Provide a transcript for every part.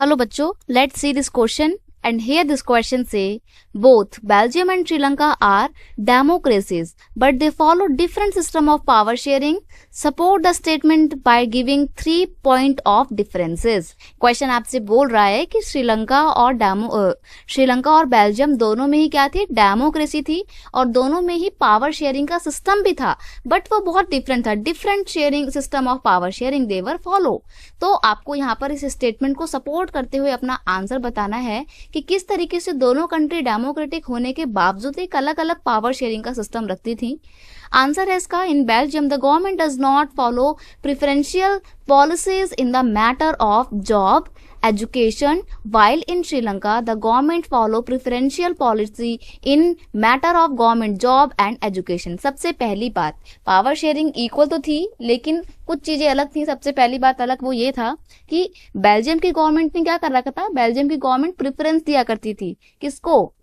Hello बच्चों, let's see this question. And here this question say, both Belgium and Sri Lanka are democracies, but they follow different system of power sharing. Support the statement by giving 3 point of differences. Question आपसे बोल रहा है कि श्रीलंका और Belgium दोनों में ही क्या थी, डेमोक्रेसी थी और दोनों में ही पावर शेयरिंग का सिस्टम भी था, बट वो बहुत डिफरेंट था. Different sharing system of power sharing they follow. तो आपको यहाँ पर इस स्टेटमेंट को सपोर्ट करते हुए अपना आंसर बताना है कि किस तरीके से दोनों कंट्री डेमोक्रेटिक होने के बावजूद एक अलग अलग पावर शेयरिंग का सिस्टम रखती थी. आंसर है इसका, in Belgium the government does not follow preferential policies in the matter of job education, while in Sri Lanka the government follow preferential policy in matter of government job and education. सबसे पहली बात, power sharing equal तो थी लेकिन कुछ चीजें अलग थी. सबसे पहली बात अलग वो ये था कि बेल्जियम की गवर्नमेंट ने क्या कर रखा था, बेल्जियम की गवर्नमेंट प्रेफरेंस दिया करती थी. किसको,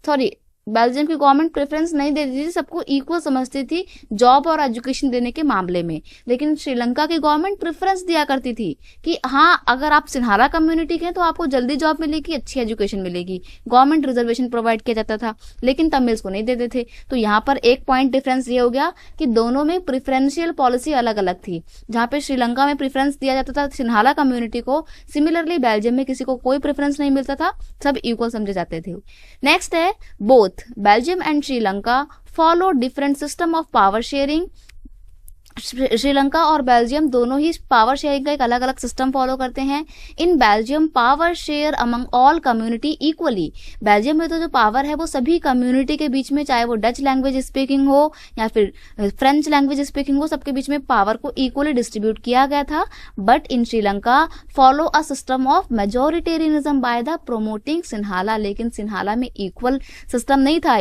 बेल्जियम की गवर्नमेंट प्रेफरेंस नहीं देती थी, सबको इक्वल समझती थी जॉब और एजुकेशन देने के मामले में. लेकिन श्रीलंका की गवर्नमेंट प्रेफरेंस दिया करती थी कि हाँ, अगर आप सिन्हाला कम्युनिटी के हैं तो आपको जल्दी जॉब मिलेगी, अच्छी एजुकेशन मिलेगी. गवर्नमेंट रिजर्वेशन प्रोवाइड किया जाता था, लेकिन तमिल्स को नहीं देते थे. तो यहाँ पर एक पॉइंट डिफरेंस ये हो गया कि दोनों में प्रिफरेंशियल पॉलिसी अलग अलग थी. जहाँ पे श्रीलंका में प्रेफरेंस दिया जाता था सिन्हाला कम्युनिटी को, सिमिलरली बेल्जियम में किसी को कोई प्रेफरेंस नहीं मिलता था, सब इक्वल समझे जाते थे. नेक्स्ट है, both Belgium and Sri Lanka follow different system of power sharing. Sri Lanka और बेल्जियम दोनों ही पावर शेयरिंग का एक अलग अलग सिस्टम फॉलो करते हैं. In Belgium power share among all community equally. Belgium में तो जो पावर है वो सभी कम्युनिटी के बीच में, चाहे वो डच लैंग्वेज स्पीकिंग हो या फिर फ्रेंच लैंग्वेज स्पीकिंग हो, सबके बीच में पावर को इक्वली डिस्ट्रीब्यूट किया गया था. But in Sri Lanka follow a system of majoritarianism by the promoting Sinhala. लेकिन सिन्हाला में इक्वल सिस्टम नहीं था.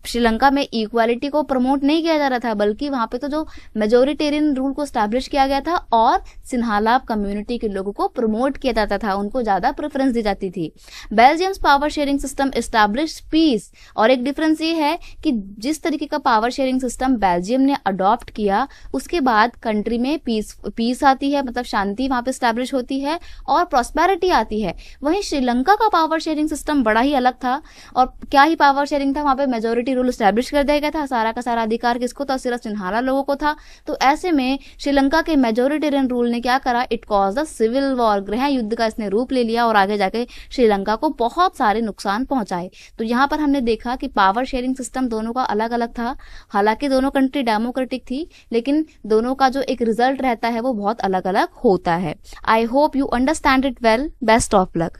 श्रीलंका में इक्वालिटी को प्रमोट नहीं किया जा रहा था, बल्कि वहां पे तो जो मेजोरिटेरियन रूल को स्टैब्लिश किया गया था और सिन्हाला कम्युनिटी के लोगों को प्रमोट किया जाता था, उनको ज्यादा प्रेफरेंस दी जाती थी. Belgium's power sharing system establish peace. और एक डिफरेंस ये है कि जिस तरीके का पावर शेयरिंग सिस्टम बेल्जियम ने अडॉप्ट किया, उसके बाद कंट्री में पीस आती है, मतलब शांति वहां पे स्टैब्लिश होती है और प्रॉस्पेरिटी आती है. वहीं श्रीलंका का पावर शेयरिंग सिस्टम बड़ा ही अलग था. और क्या ही पावर शेयरिंग था, वहां पे मेजोरिटी रूल स्टैब्लिश कर दिया गया था. सारा का सारा अधिकार किसको था, सिर्फ सिन्हाला लोगों को था. तो ऐसे में श्रीलंका के मेजोरिटेरियन रूल ने क्या करा, it caused the civil war, गृह युद्ध का इसने रूप ले लिया और आगे जाके श्रीलंका को बहुत सारे नुकसान पहुंचाए. तो यहाँ पर हमने देखा कि पावर शेयरिंग सिस्टम दोनों का अलग अलग था. हालांकि दोनों कंट्री डेमोक्रेटिक थी, लेकिन दोनों का जो एक रिजल्ट रहता है वो बहुत अलग अलग होता है. I hope you understand it well. Best of luck.